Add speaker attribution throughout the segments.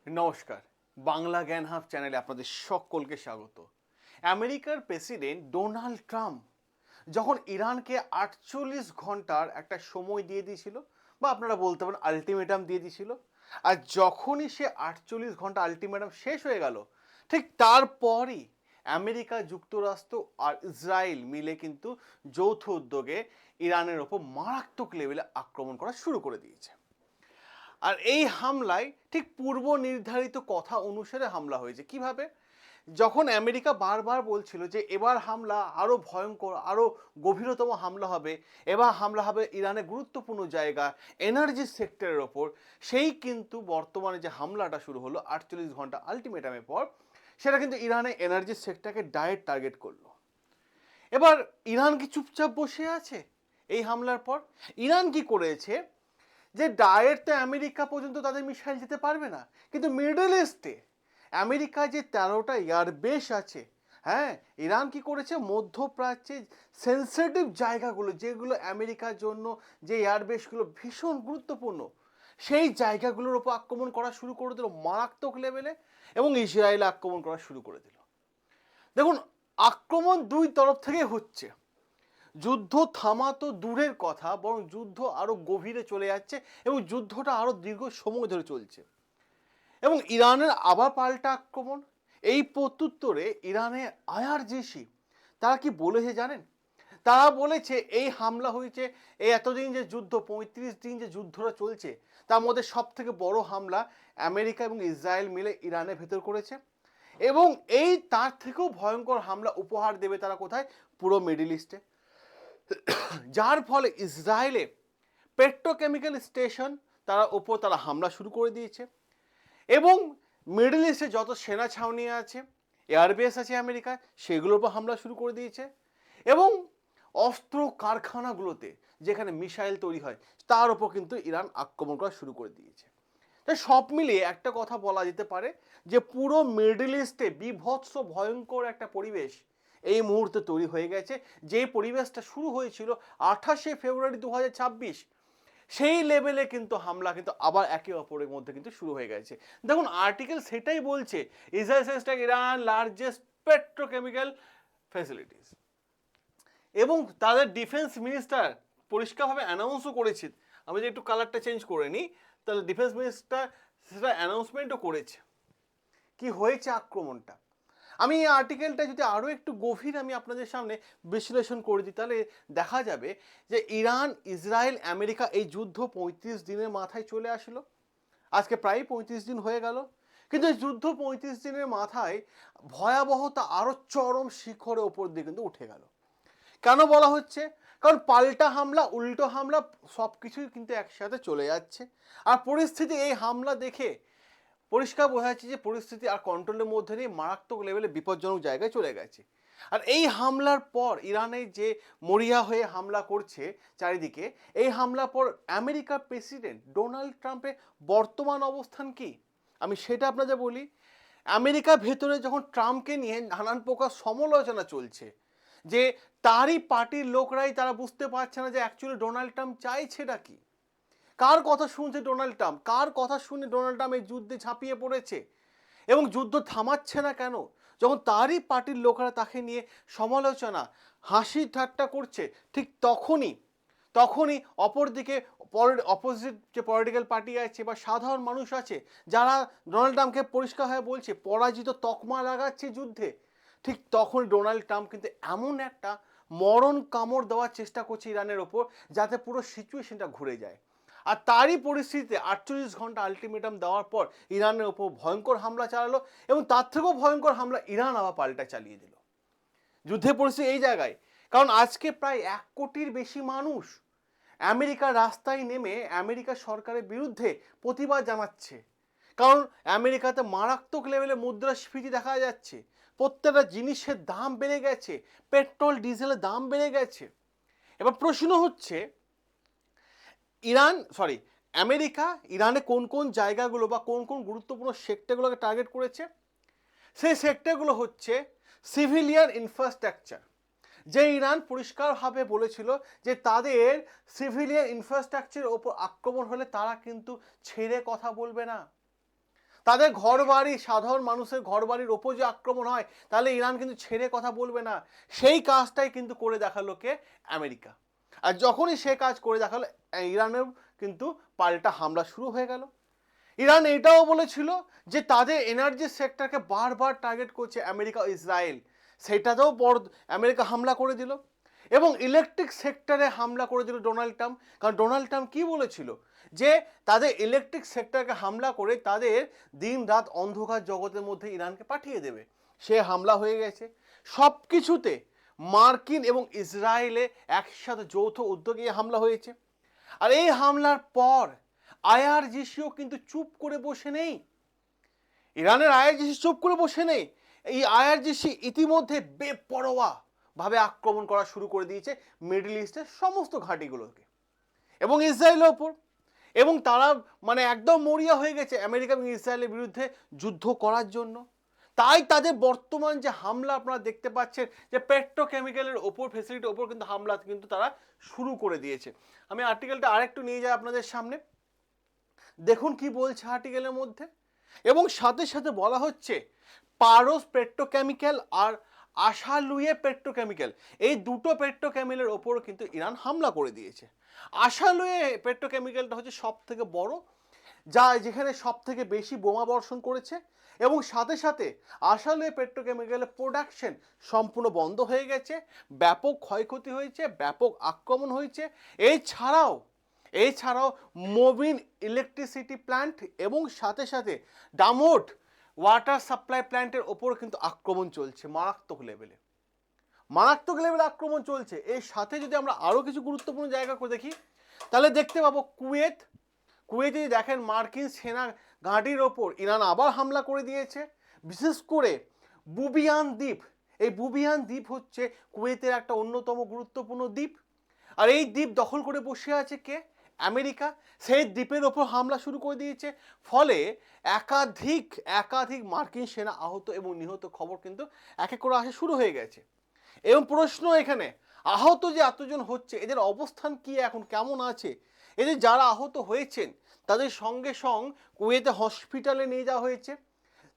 Speaker 1: নমস্কার, বাংলা জ্ঞান হাব চ্যানেলে আপনাদের সকলকে স্বাগত। আমেরিকার প্রেসিডেন্ট ডোনাল্ড ট্রাম্প যখন ইরানকে 48 ঘন্টার একটা সময় দিয়ে দিয়েছিল, বা আপনারা বলতে পারেন আলটিমেটাম দিয়ে দিয়েছিল, আর যখনই সে 48 ঘন্টা আলটিমেটাম শেষ হয়ে গেল, ঠিক তারপরই আমেরিকা যুক্তরাষ্ট্র আর ইসরায়েল মিলে কিন্তু যৌথ উদ্যোগে ইরানের ওপর মারাত্মক লেভেলে আক্রমণ করা শুরু করে দিয়েছে। আর এই হামলায় ঠিক পূর্ব নির্ধারিত কথা অনুসারে হামলা হয়েছে। কিভাবে? যখন আমেরিকা বারবার বলছিল যে এবার হামলা আরও ভয়ঙ্কর, আরও গভীরতম হামলা হবে, এবার হামলা হবে ইরানের গুরুত্বপূর্ণ জায়গা এনার্জি সেক্টরের ওপর, সেই কিন্তু বর্তমানে যে হামলাটা শুরু হলো 48 ঘন্টা আলটিমেটামের পর, সেটা কিন্তু ইরানের এনার্জি সেক্টরকে ডাইরেক্ট টার্গেট করলো। এবার ইরান কি চুপচাপ বসে আছে এই হামলার পর? ইরান কি করেছে, যে ডাইরেক্ট তো আমেরিকা পর্যন্ত তাদের মিসাইল যেতে পারবে না, কিন্তু মিডল ইস্টে আমেরিকা যে 13টা এয়ারবেস আছে, হ্যাঁ, ইরান কি করেছে, মধ্যপ্রাচ্যে সেন্সিটিভ জায়গাগুলো যেগুলো আমেরিকার জন্য, যে এয়ারবেসগুলো ভীষণ গুরুত্বপূর্ণ, সেই জায়গাগুলোর ওপর আক্রমণ করা শুরু করে দিল মারাত্মক লেভেলে, এবং ইসরায়েলে আক্রমণ করা শুরু করে দিল। দেখুন, আক্রমণ দুই তরফ থেকে হচ্ছে। যুদ্ধ থামা তো দূরের কথা, বরং যুদ্ধ আরো গভীরে চলে যাচ্ছে, এবং যুদ্ধটা আরো দীর্ঘ সময় ধরে চলছে। এবং ইরানের আবার পাল্টা আক্রমণ। এই প্রত্যুত্তরে ইরানের আইআরজিসি তারা কি বলেছে জানেন? তারা বলেছে এই হামলা হয়েছে, এই এতদিন যে যুদ্ধ, 35 দিন যে যুদ্ধটা চলছে, তার মধ্যে সব থেকে বড় হামলা আমেরিকা এবং ইসরায়েল মিলে ইরানের ভেতর করেছে। এবং এই তার থেকেও ভয়ঙ্কর হামলা উপহার দেবে তারা কোথায়? পুরো মিডল ইস্টে। যার ফলে ইসরায়েলে পেট্রোকেমিক্যাল স্টেশন তারা হামলা শুরু করে দিয়েছে, এবং মিডল ইস্টে যত সেনা ছাউনি আছে, এয়ারবেস আছে আমেরিকা, সেগুলোর উপর হামলা শুরু করে দিয়েছে, এবং অস্ত্র কারখানাগুলোতে যেখানে মিসাইল তৈরি হয় তার উপর কিন্তু ইরান আক্রমণ করা শুরু করে দিয়েছে। তাই সব মিলিয়ে একটা কথা বলা যেতে পারে যে পুরো মিডল ইস্টে বিভৎস ভয়ঙ্কর একটা পরিবেশ এই মুহূর্তে তৈরি হয়ে গেছে। যে পরিবেশটা শুরু হয়েছিল 28 ফেব্রুয়ারি 2026, সেই লেভেলে কিন্তু হামলা কিন্তু আবার একে অপরের মধ্যে কিন্তু শুরু হয়ে গেছে। দেখুন, আর্টিকেল সেটাই বলছে, ইসরায়েল সেজ ইরান লার্জেস্ট পেট্রোকেমিক্যাল ফ্যাসিলিটিস, এবং তাদের ডিফেন্স মিনিস্টার পরিষ্কারভাবে অ্যানাউন্সও করেছে। আমি যে একটু কালারটা চেঞ্জ করে নিই, তাহলে ডিফেন্স মিনিস্টার সেটা অ্যানাউন্সমেন্টও করেছে কি হয়েছে আক্রমণটা। আমি এই আর্টিকেলটা যদি আরও একটু গভীর আমি আপনাদের সামনে বিশ্লেষণ করে দিই, তাহলে দেখা যাবে যে ইরান, ইসরায়েল, আমেরিকা এই যুদ্ধ 35 দিনের মাথায় চলে আসলো। আজকে প্রায় 35 দিন হয়ে গেল, কিন্তু এই যুদ্ধ 35 দিনের মাথায় ভয়াবহতা আরও চরম শিখরে ওপর দিয়ে কিন্তু উঠে গেল। কেন বলা হচ্ছে? কারণ পাল্টা হামলা, উল্টো হামলা, সব কিছুই কিন্তু একসাথে চলে যাচ্ছে। আর পরিস্থিতি, এই হামলা দেখে পরিষ্কার বোঝা যাচ্ছে যে পরিস্থিতি আর কন্ট্রোলের মধ্যে নেই, মারাত্মক লেভেলে বিপজ্জনক জায়গায় চলে গেছে। আর এই হামলার পর ইরানে যে মরিয়া হয়ে হামলা করছে চারিদিকে, এই হামলার পর আমেরিকার প্রেসিডেন্ট ডোনাল্ড ট্রাম্পের বর্তমান অবস্থান কি, আমি সেটা আপনাদের বলি। আমেরিকার ভেতরে যখন ট্রাম্পকে নিয়ে নানান প্রকার সমালোচনা চলছে, যে তারই পার্টির লোকরাই তারা বুঝতে পারছে না যে অ্যাকচুয়ালি ডোনাল্ড ট্রাম্প চাইছেটা কি, কার কথা শুনছে ডোনাল্ড ট্রাম্প, কার কথা শুনে ডোনাল্ড ট্রাম্প এই যুদ্ধে ঝাঁপিয়ে পড়েছে, এবং যুদ্ধ থামাচ্ছে না কেন, যখন তারই পার্টির লোকেরা তাকে নিয়ে সমালোচনা, হাসি ঠাট্টা করছে, ঠিক তখনই তখনই অপরদিকে অপোজিট যে পলিটিক্যাল পার্টি আছে বা সাধারণ মানুষ আছে, যারা ডোনাল্ড ট্রাম্পকে পরিষ্কারভাবে বলছে পরাজিত তকমা লাগাচ্ছে যুদ্ধে, ঠিক তখন ডোনাল্ড ট্রাম্প কিন্তু এমন একটা মরণ কামড় দেওয়ার চেষ্টা করছে ইরানের ওপর, যাতে পুরো সিচুয়েশনটা ঘুরে যায়। আর তারই পরিস্থিতিতে 48 ঘন্টা আলটিমেটাম দেওয়ার পর ইরানের ওপর ভয়ঙ্কর হামলা চালালো, এবং তার থেকেও ভয়ঙ্কর হামলা ইরান আবার পাল্টা চালিয়ে দিল। যুদ্ধের পরিস্থিতি এই জায়গায়, কারণ আজকে প্রায় 1 কোটির বেশি মানুষ আমেরিকার রাস্তায় নেমে আমেরিকা সরকারের বিরুদ্ধে প্রতিবাদ জানাচ্ছে। কারণ আমেরিকাতে মারাত্মক লেভেলে মুদ্রাস্ফীতি দেখা যাচ্ছে, প্রত্যেকটা জিনিসের দাম বেড়ে গেছে, পেট্রোল ডিজেলের দাম বেড়ে গেছে। এবার প্রশ্ন হচ্ছে, আমেরিকা ইরানে কোন কোন জায়গাগুলো বা কোন কোন গুরুত্বপূর্ণ সেক্টরগুলোকে টার্গেট করেছে? সেই সেক্টরগুলো হচ্ছে সিভিলিয়ান ইনফ্রাস্ট্রাকচার, যে ইরান পরিষ্কারভাবে বলেছিল যে তাদের সিভিলিয়ান ইনফ্রাস্ট্রাকচারের ওপর আক্রমণ হলে তারা কিন্তু ছেড়ে কথা বলবে না, তাদের ঘর বাড়ি, সাধারণ মানুষের ঘর বাড়ির ওপর যে আক্রমণ হয়, তাহলে ইরান কিন্তু ছেড়ে কথা বলবে না। সেই কাজটাই কিন্তু করে দেখালো কে? আমেরিকা। আর যখনই সে কাজ করে দেখালো, ইরানের কিন্তু পাল্টা হামলা শুরু হয়ে গেল। ইরান এটাও বলেছিল যে তাদের এনার্জি সেক্টরকে বারবার টার্গেট করছে আমেরিকা ও ইসরায়েল, সেটাতেও আমেরিকা হামলা করে দিল। এবং ইলেকট্রিক সেক্টরে হামলা করে দিল ডোনাল্ড ট্রাম্প। কারণ ডোনাল্ড ট্রাম্প কী বলেছিল যে তাদের ইলেকট্রিক সেক্টরকে হামলা করে তাদের দিন রাত অন্ধকার জগতের মধ্যে ইরানকে পাঠিয়ে দেবে। সে হামলা হয়ে গেছে। সব কিছুতে মার্কিন এবং ইসরায়েলে একসাথে যৌথ উদ্যোগে হামলা হয়েছে। আর এই হামলার পর আইআরজিসিও কিন্তু চুপ করে বসে নেই। ইরানের আইআরজিসি চুপ করে বসে নেই। এই আইআরজিসি ইতিমধ্যে বেপরোয়া ভাবে আক্রমণ করা শুরু করে দিয়েছে মিডল ইস্টের সমস্ত ঘাঁটিগুলোকে এবং ইসরায়েলের ওপর। এবং তারা মানে একদম মরিয়া হয়ে গেছে আমেরিকা এবং ইসরায়েলের বিরুদ্ধে যুদ্ধ করার জন্য। তাই তাদের বর্তমান যে হামলা আপনারা দেখতে পাচ্ছেন যে পেট্রোকেমিক্যালের ওপর, ফেসিলিটির ওপর কিন্তু হামলা কিন্তু তারা শুরু করে দিয়েছে। আমি আর্টিকেলটা আরেকটু নিয়ে যাই আপনাদের সামনে। দেখুন কি বলছে আর্টিকেলের মধ্যে। এবং সাথে সাথে বলা হচ্ছে পারস পেট্রোকেমিক্যাল আর আশালুয়ে পেট্রোকেমিক্যাল, এই দুটো পেট্রোকেমিক্যালের ওপর কিন্তু ইরান হামলা করে দিয়েছে। আশালুয়ে পেট্রোকেমিক্যালটা হচ্ছে সব থেকে বড়, যা যেখানে সব থেকে বেশি বোমা বর্ষণ করেছে। এবং সাথে সাথে আশালুয়ে পেট্রোকেমিক্যালের প্রোডাকশন সম্পূর্ণ বন্ধ হয়ে গেছে, ব্যাপক ক্ষয়ক্ষতি হয়েছে, ব্যাপক আক্রমণ হয়েছে। এছাড়াও মোবিন ইলেকট্রিসিটি প্ল্যান্ট এবং সাথে সাথে ডামোট ওয়াটার সাপ্লাই প্ল্যান্টের ওপর কিন্তু আক্রমণ চলছে মারাত্মক লেভেলে আক্রমণ চলছে। এর সাথে যদি আমরা আরও কিছু গুরুত্বপূর্ণ জায়গা করে দেখি তাহলে দেখতে পাবো কুয়েতে যদি দেখেন মার্কিন সেনা ঘাঁটির ওপর ইরান আবার হামলা করে দিয়েছে। বিশেষ করে বুবিয়ান দ্বীপ, এই বুবিয়ান দ্বীপ হচ্ছে কুয়েতের একটা অন্যতম গুরুত্বপূর্ণ দ্বীপ। আর এই দ্বীপ দখল করে বসে আছে কে? আমেরিকা। সেই দ্বীপের ওপর হামলা শুরু করে দিয়েছে। ফলে একাধিক মার্কিন সেনা আহত এবং নিহত খবর কিন্তু এক এক করে আসা শুরু হয়ে গেছে। এবং প্রশ্ন এখানে, আহত যে এতজন হচ্ছে এদের অবস্থান কি, এখন কেমন আছে? এদের যারা আহত হয়েছেন তাদের সঙ্গে কুয়েতে হসপিটালে নিয়ে যাওয়া হয়েছে।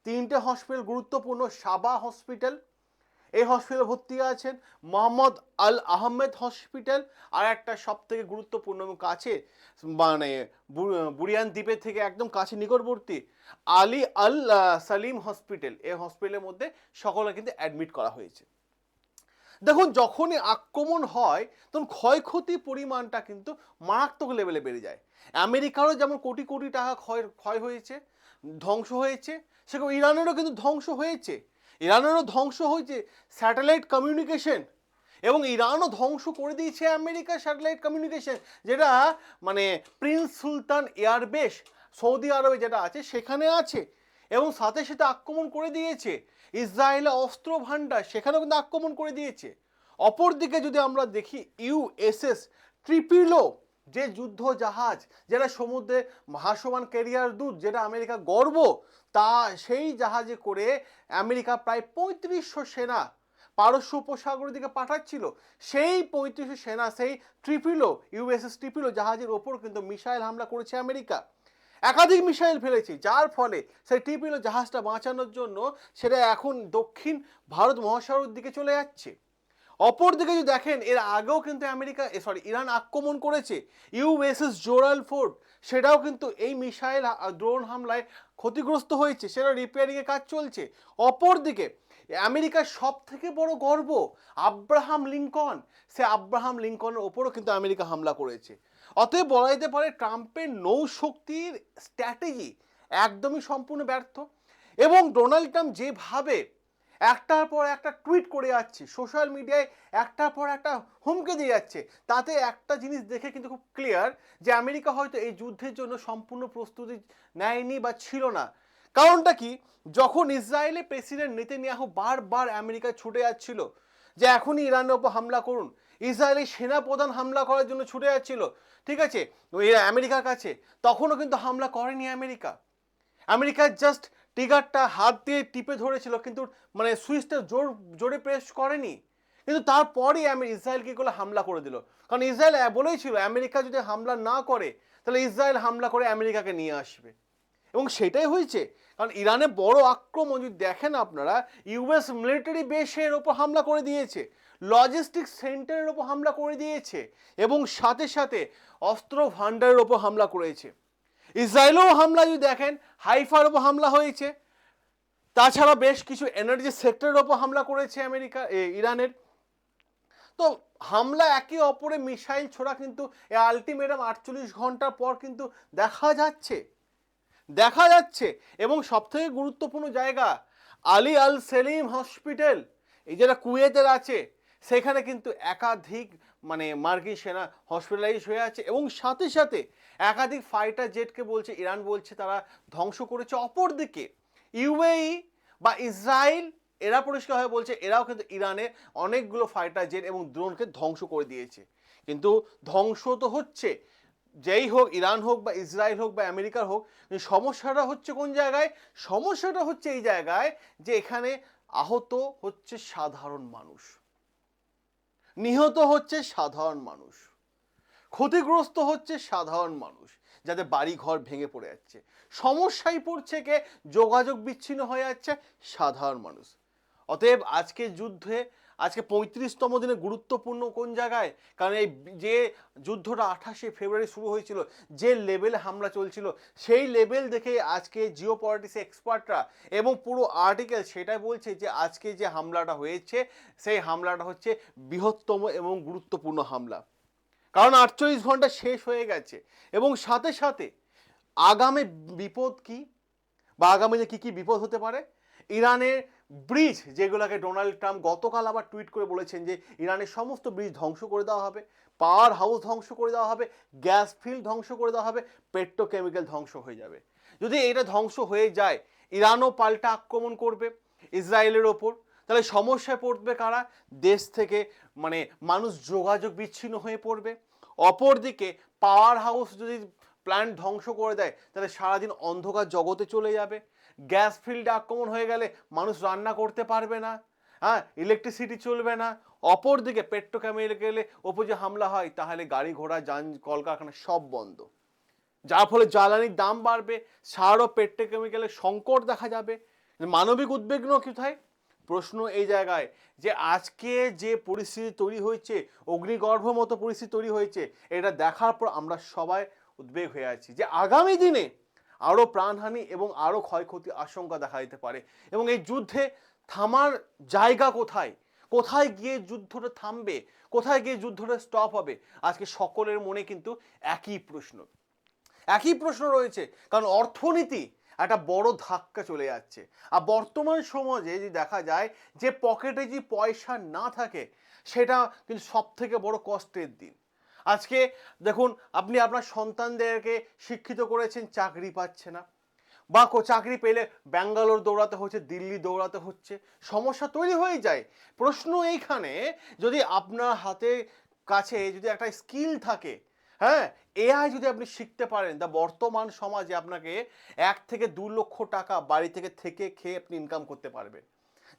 Speaker 1: 3টে হসপিটাল গুরুত্বপূর্ণ। সাবা হসপিটাল, এই হসপিটালে ভর্তি আছেন। মোহাম্মদ আল আহমেদ হসপিটাল, আর একটা সব থেকে গুরুত্বপূর্ণ এবং কাছে মানে বুরিয়ান দ্বীপের থেকে একদম কাছে নিকটবর্তী আলী আল সালিম হসপিটাল, এই হসপিটালের মধ্যে সকলে কিন্তু অ্যাডমিট করা হয়েছে। দেখুন যখনই আক্রমণ হয় তখন ক্ষয়ক্ষতির পরিমাণটা কিন্তু মারাত্মক লেভেলে বেড়ে যায়। আমেরিকারও যেমন কোটি কোটি টাকা ক্ষয় হয়েছে, ধ্বংস হয়েছে, সেরকম ইরানেরও কিন্তু ধ্বংস হয়েছে। স্যাটেলাইট কমিউনিকেশন, এবং ইরানও ধ্বংস করে দিয়েছে আমেরিকার স্যাটেলাইট কমিউনিকেশন, যেটা মানে প্রিন্স সুলতান এয়ারবেস সৌদি আরবে যেটা আছে সেখানে আছে। এবং সাথে সাথে আক্রমণ করে দিয়েছে ইসরায়েলের অস্ত্র ভান্ডার, সেখানেও কিন্তু আক্রমণ করে দিয়েছে। অপরদিকে যদি আমরা দেখি ইউএসএস ট্রিপিলো, যে যুদ্ধ জাহাজ যেটা সমুদ্রে ভাসমান ক্যারিয়ার দূত, যেটা আমেরিকা গর্ব, তা সেই জাহাজে করে আমেরিকা প্রায় 3500 সেনা পারস্য উপসাগরের দিকে পাঠাচ্ছিল। সেই 3500 সেনা সেই ট্রিপিলো, ইউএসএস ট্রিপিলো জাহাজের ওপর কিন্তু মিসাইল হামলা করেছে আমেরিকা। একাধিক মিসাইল ফেলেছে, যার ফলে সেই ট্রিপিলো জাহাজটা বাঁচানোর জন্য সেটা এখন দক্ষিণ ভারত মহাসাগরের দিকে চলে যাচ্ছে। অপরদিকে যদি দেখেন এর আগেও কিন্তু ইরান আক্রমণ করেছে ইউএসএস জোরাল ফোর্ট, সেটাও কিন্তু এই মিসাইল ড্রোন হামলায় ক্ষতিগ্রস্ত হয়েছে, সেটা রিপেয়ারিংয়ের কাজ চলছে। অপরদিকে আমেরিকার সব থেকে বড় গর্ব আব্রাহাম লিঙ্কন, সে আব্রাহাম লিঙ্কনের ওপরও কিন্তু আমেরিকা হামলা করেছে। অতএব বলা যেতে পারে ট্রাম্পের নৌশক্তির স্ট্র্যাটেজি একদমই সম্পূর্ণ ব্যর্থ। এবং ডোনাল্ড ট্রাম্প যেভাবে একটার পর একটা টুইট করে যাচ্ছে, সোশ্যাল মিডিয়ায় একটার পর একটা হুমকে দিয়ে যাচ্ছে, তাতে একটা জিনিস দেখে কিন্তু খুব ক্লিয়ার যে আমেরিকা হয়তো এই যুদ্ধের জন্য সম্পূর্ণ প্রস্তুতি নেয়নি বা ছিল না। কারণটা কি, যখন ইসরায়েলের প্রেসিডেন্ট নেতানিয়াহু বারবার আমেরিকায় ছুটে যাচ্ছিল যে এখনই ইরানের ওপর হামলা করুন, ইসরায়েলি সেনাপ্রধান হামলা করার জন্য ছুটে যাচ্ছিল, ঠিক আছে, আমেরিকার কাছে, তখনও কিন্তু হামলা করেনি আমেরিকা জাস্ট ট্রিগারটা হাত দিয়ে টিপে ধরেছিল, কিন্তু মানে সুইচটা জোরে প্রেস করেনি। কিন্তু তারপরে ইসরায়েল কি করলো, হামলা করে দিল। কারণ ইসরায়েল বলেছিল আমেরিকা যদি হামলা না করে তাহলে ইসরায়েল হামলা করে আমেরিকাকে নিয়ে আসবে, এবং সেটাই হয়েছে। কারণ ইরানে বড় আক্রমণ যদি দেখেন আপনারা, ইউএস মিলিটারি বেসের ওপর হামলা করে দিয়েছে, লজিস্টিক সেন্টারের ওপর হামলা করে দিয়েছে, এবং সাথে সাথে অস্ত্র ভান্ডারের ওপর হামলা করেছে। ইসরায়েলেও হামলা যদি দেখেন, হাইফার ওপর হামলা হয়েছে, তাছাড়া বেশ কিছু এনার্জি সেক্টরের ওপর হামলা করেছে ইরানের। তো হামলা একে অপরে মিসাইল ছোড়া কিন্তু আলটিমেটাম 48 ঘন্টার পর কিন্তু দেখা যাচ্ছে। এবং সবথেকে গুরুত্বপূর্ণ জায়গা আলী আল সেলিম হসপিটাল, এই যেটা কুয়েতের আছে, সেখানে কিন্তু একাধিক মার্কিন সেনা হসপিটালাইজ হয়ে আছে, এবং সাথে সাথে একাধিক ফাইটার জেটকে বলছে ইরান বলছে তারা ধ্বংস করেছে। অপরদিকে ইউএই বা ইসরায়েল এরা পরিষ্কারভাবে বলছে এরাও কিন্তু ইরানের অনেকগুলো ফাইটার জেট এবং ড্রোনকে ধ্বংস করে দিয়েছে। কিন্তু ধ্বংস তো হচ্ছে, যেই হোক, ইরান হোক বা ইসরায়েল হোক বা আমেরিকার হোক, সমস্যাটা হচ্ছে কোন জায়গায়? সমস্যাটা হচ্ছে এই জায়গায় যে এখানে আহত হচ্ছে সাধারণ মানুষ, নিহত হচ্ছে সাধারণ মানুষ, ক্ষতিগ্রস্ত হচ্ছে সাধারণ মানুষ, যাদের বাড়ি ঘর ভেঙে পড়ে যাচ্ছে। সমস্যায় পড়ছে কে? যোগাযোগ বিচ্ছিন্ন হয়ে যাচ্ছে সাধারণ মানুষ। অতএব আজকে যুদ্ধে, আজকে 35তম দিনে গুরুত্বপূর্ণ কোন জায়গায়? কারণ এই যে যুদ্ধটা 28শে ফেব্রুয়ারি শুরু হয়েছিল, যে লেভেলে হামলা চলছিল, সেই লেভেল দেখে আজকে জিও পলিটিক্স এক্সপার্টরা এবং পুরো আর্টিকেল সেটাই বলছে যে আজকে যে হামলাটা হয়েছে, সেই হামলাটা হচ্ছে বৃহত্তম এবং গুরুত্বপূর্ণ হামলা। কারণ 48 ঘন্টা শেষ হয়ে গেছে, এবং সাথে সাথে আগামী বিপদ কি, বা আগামীতে কি কি বিপদ হতে পারে? ইরানের ব্রিজ, যেগুলোকে ডোনাল্ড ট্রাম্প গতকাল আবার টুইট করে বলেছেন যে ইরানের সমস্ত ব্রিজ ধ্বংস করে দেওয়া হবে, পাওয়ার হাউস ধ্বংস করে দেওয়া হবে, গ্যাস ফিল্ড ধ্বংস করে দেওয়া হবে, পেট্রোকেমিক্যাল ধ্বংস হয়ে যাবে। যদি এটা ধ্বংস হয়ে যায়, ইরানও পাল্টা আক্রমণ করবে ইসরায়েলের ওপর। তাহলে সমস্যায় পড়বে কারা? দেশ থেকে মানুষ যোগাযোগ বিচ্ছিন্ন হয়ে পড়বে। অপরদিকে পাওয়ার হাউস যদি প্ল্যান্ট ধ্বংস করে দেয়, তাহলে সারাদিন অন্ধকার জগতে চলে যাবে। গ্যাস ফিল্ডে আক্রমণ হয়ে গেলে মানুষ রান্না করতে পারবে না, হ্যাঁ, ইলেকট্রিসিটি চলবে না। অপরদিকে পেট্রোকেমিক্যালে ওপর যে হামলা হয়, তাহলে গাড়ি ঘোড়া, যান, কলকারখানা সব বন্ধ, যার ফলে জ্বালানির দাম বাড়বে, সার ও পেট্রোকেমিক্যালের সংকট দেখা যাবে। মানবিক উদ্বিগ্ন কোথায়? প্রশ্ন এই জায়গায় যে আজকে যে পরিস্থিতি তৈরি হয়েছে, অগ্নিগর্ভ মতো পরিস্থিতি তৈরি হয়েছে, এটা দেখার পর আমরা সবাই উদ্বেগ হয়ে আছি যে আগামী দিনে আরও প্রাণহানি এবং আরও ক্ষয়ক্ষতি আশঙ্কা দেখা দিতে পারে। এবং এই যুদ্ধে থামার জায়গা কোথায়? কোথায় গিয়ে যুদ্ধটা থামবে? কোথায় গিয়ে যুদ্ধটা স্টপ হবে? আজকে সকলের মনে কিন্তু একই প্রশ্ন রয়েছে। কারণ অর্থনীতি একটা বড় ধাক্কা চলে যাচ্ছে। আর বর্তমান সমাজে যদি দেখা যায় যে পকেটে যে পয়সা না থাকে, সেটা কিন্তু সব থেকে বড় কষ্টের দিন। আজকে দেখুন, আপনি আপনার সন্তানদেরকে শিক্ষিত করেছেন, চাকরি পাচ্ছে না, বা চাকরি পেলে ব্যাঙ্গালোর দৌড়াতে হচ্ছে, দিল্লি দৌড়াতে হচ্ছে, সমস্যা তৈরি হয়ে যায়। প্রশ্ন এইখানে, যদি আপনার হাতে কাছে যদি একটা স্কিল থাকে, হ্যাঁ, এআই যদি আপনি শিখতে পারেন, তা বর্তমান সমাজে আপনাকে 1 থেকে 2 লক্ষ টাকা বাড়ি থেকে খেয়ে আপনি ইনকাম করতে পারবেন।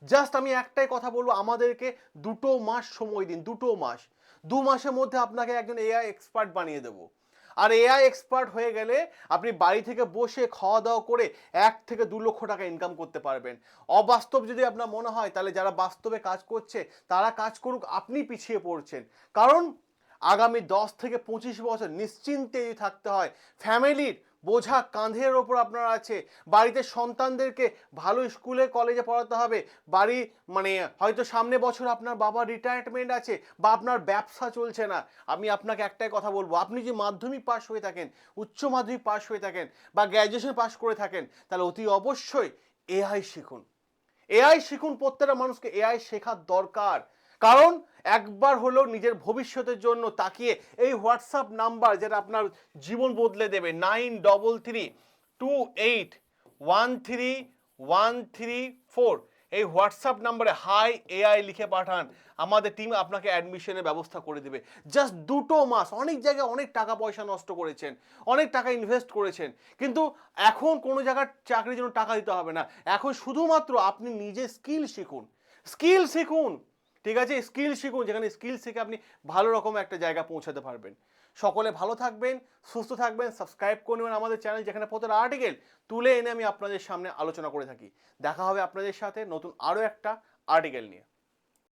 Speaker 1: জাস্ট আমি একটাই কথা বলবো, আমাদেরকে 2 মাস সময় দিন, 2 মাস। 2 মাসের মধ্যে আপনাকে একজন এআই এক্সপার্ট বানিয়ে দেবো। আর এআই এক্সপার্ট হয়ে গেলে আপনি বাড়ি থেকে বসে খাওয়া দাওয়া করে 1 থেকে 2 লক্ষ টাকা ইনকাম করতে পারবেন। অবাস্তব যদি আপনার মনে হয়, তাহলে যারা বাস্তবে কাজ করছে তারা কাজ করুক, আপনি পিছিয়ে পড়ছেন। কারণ আগামী 10 থেকে 25 বছর নিশ্চিন্তে থাকতে হয়। ফ্যামিলির বোঝা কাঁধের ওপর আপনার আছে, বাড়িতে সন্তানদেরকে ভালো স্কুলে কলেজে পড়াতে হবে, বাড়ি হয়তো সামনে বছর আপনার বাবার রিটায়ারমেন্ট আছে, বা আপনার ব্যবসা চলছে না। আমি আপনাকে একটাই কথা বলবো, আপনি যে মাধ্যমিক পাস হয়ে থাকেন, উচ্চ মাধ্যমিক পাস হয়ে থাকেন, বা গ্র্যাজুয়েশন পাস করে থাকেন, তাহলে অতি অবশ্যই এআই শিখুন। প্রত্যেকটা মানুষকে এআই শেখার দরকার। কারণ একবার হলেও নিজের ভবিষ্যতের জন্য তাকিয়ে এই হোয়াটসঅ্যাপ নাম্বার, যেটা আপনার জীবন বদলে দেবে, 9322813134, এই হোয়াটসঅ্যাপ নাম্বারে হাই এআই লিখে পাঠান। আমাদের টিম আপনাকে অ্যাডমিশনের ব্যবস্থা করে দেবে। জাস্ট 2 মাস। অনেক জায়গায় অনেক টাকা পয়সা নষ্ট করেছেন, অনেক টাকা ইনভেস্ট করেছেন, কিন্তু এখন কোনো জায়গার চাকরির জন্য টাকা দিতে হবে না। এখন শুধুমাত্র আপনি নিজে স্কিল শিখুন, ঠিক আছে? স্কিল শিখুন, যেখানে স্কিল শিখে আপনি ভালো রকম একটা জায়গা পৌঁছাতে পারবেন। সকলে ভালো থাকবেন, সুস্থ থাকবেন, সাবস্ক্রাইব করে নেবেন আমাদের চ্যানেল, যেখানে প্রতিটা আর্টিকেল তুলে এনে আমি আপনাদের সামনে আলোচনা করে থাকি। দেখা হবে আপনাদের সাথে নতুন আরও একটা আর্টিকেল নিয়ে।